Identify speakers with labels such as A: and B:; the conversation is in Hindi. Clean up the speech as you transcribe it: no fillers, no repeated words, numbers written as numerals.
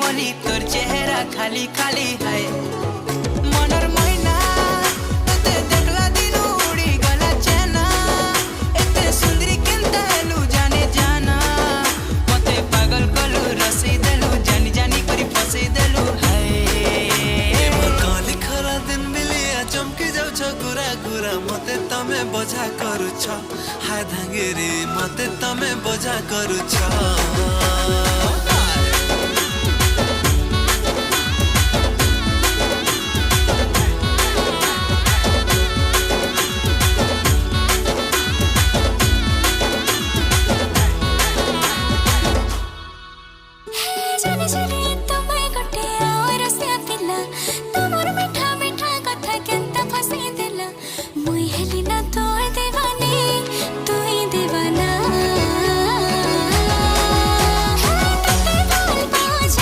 A: मोली तोर चेहरा खाली खाली है मनर मैना तते देखला दिन उड़ी गला चेना एते सुंदरी केनता हेलु जाने जाना मते पागल कलु रसी देलु जानी जानी करी फसई देलु है
B: मोर काली खरा दिन मिलिया चमकी जाऊ छ गुरा गुरा मते तमे बोझा करू छ हाय धांगेरी मते तमे बोझा करू छ
C: जाने जाने तुम्हें कटे और रस्ते आतिला